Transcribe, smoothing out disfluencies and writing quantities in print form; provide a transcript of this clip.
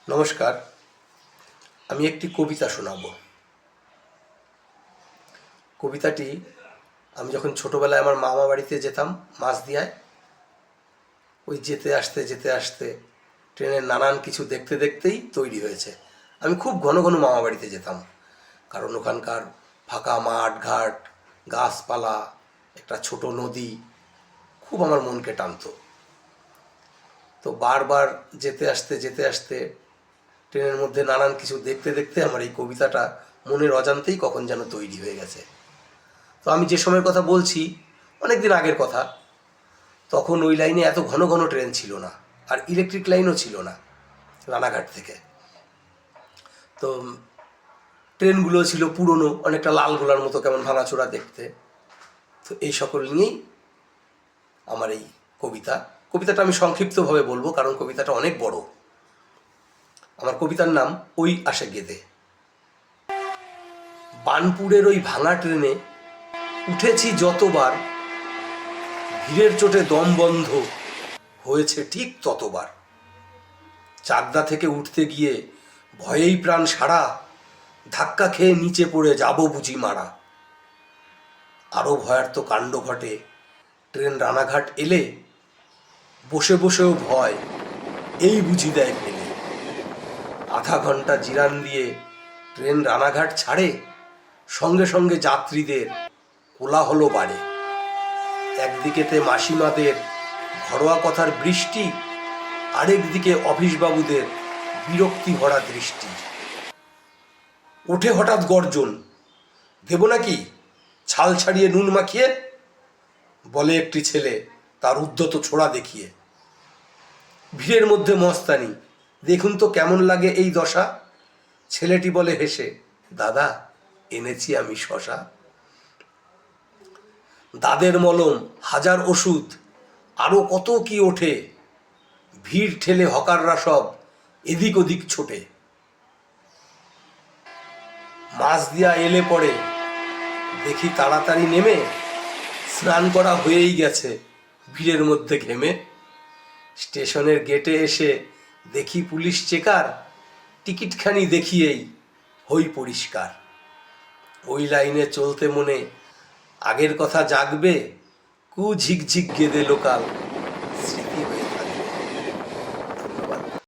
নমস্কার। আমি একটি কবিতা শোনাব। কবিতাটি আমি যখন ছোটোবেলায় আমার মামা বাড়িতে যেতাম মাঝদিয়ায়, ওই যেতে আসতে ট্রেনের নানান কিছু দেখতে দেখতেই তৈরি হয়েছে। আমি খুব ঘন ঘন মামা বাড়িতে যেতাম, কারণ ওখানকার ফাঁকা মাঠ ঘাট, গাছপালা, একটা ছোট নদী খুব আমার মনকে টানত। তো বারবার যেতে আসতে ট্রেনের মধ্যে নানান কিছু দেখতে দেখতে আমার এই কবিতাটা মনের অজান্তেই কখন যেন তৈরি হয়ে গেছে। তো আমি যে সময়ের কথা বলছি অনেক দিন আগের কথা। তখন ওই লাইনে এত ঘন ঘন ট্রেন ছিল না, আর ইলেকট্রিক লাইনও ছিল না রানাঘাট থেকে। তো ট্রেনগুলো ছিল পুরনো, অনেকটা লাল গোলার মতো, কেমন ভাঙাচোরা দেখতে। তো এই সকল নিয়েই আমার এই কবিতাটা আমি সংক্ষিপ্তভাবে বলবো, কারণ কবিতাটা অনেক বড়। আমার কবিতার নাম ওই আসে গেদে। বানপুরের ওই ভাঙা ট্রেনে উঠেছি যতবার, ভিড়ের চোটে দম বন্ধ হয়েছে ঠিক ততবার। চাকদা থেকে উঠতে গিয়ে ভয়েই প্রাণ সারা, ধাক্কা খেয়ে নিচে পড়ে যাব বুঝি মারা। আরও ভয়ার্থ কাণ্ড ঘটে, ট্রেন রানাঘাট এলে বসে বসেও ভয় এই বুঝি দেয় ফেলে। আধা ঘন্টা জিরান দিয়ে ট্রেন রানাঘাট ছাড়ে, সঙ্গে সঙ্গে যাত্রীদের কোলাহল বাড়ে। একদিকেতে মাসিমাদের ঘরোয়া কথার বৃষ্টি, আরেকদিকে অফিসবাবুদের বিরক্তি ভরা দৃষ্টি। ওঠে হঠাৎ গর্জন, দেব নাকি ছাল ছাড়িয়ে নুন মাখিয়ে, বলে একটি ছেলে তার উদ্যত ছোড়া দেখিয়ে। ভিড়ের মধ্যে মস্তানি, দেখুন তো কেমন লাগে এই দশা। ছেলেটি বলে হেসে, দাদা এনেছি আমি শশা। দাদের মলম, হাজার ওষুধ, আরও কত কি ওঠে, ভিড় ঠেলে হকাররা সব এদিক ওদিক ছোটে। মাছ দিয়া এলে পরে দেখি তাড়াতাড়ি নেমে, স্নান করা হয়েই গেছে ভিড়ের মধ্যে ঘেমে। স্টেশনের গেটে এসে দেখি পুলিশ চেকার, টিকিটখানি দেখিয়েই হই পরিষ্কার। ওই লাইনে চলতে মনে আগের কথা জাগবে, কু ঝিকঝিক গেদে লোকাল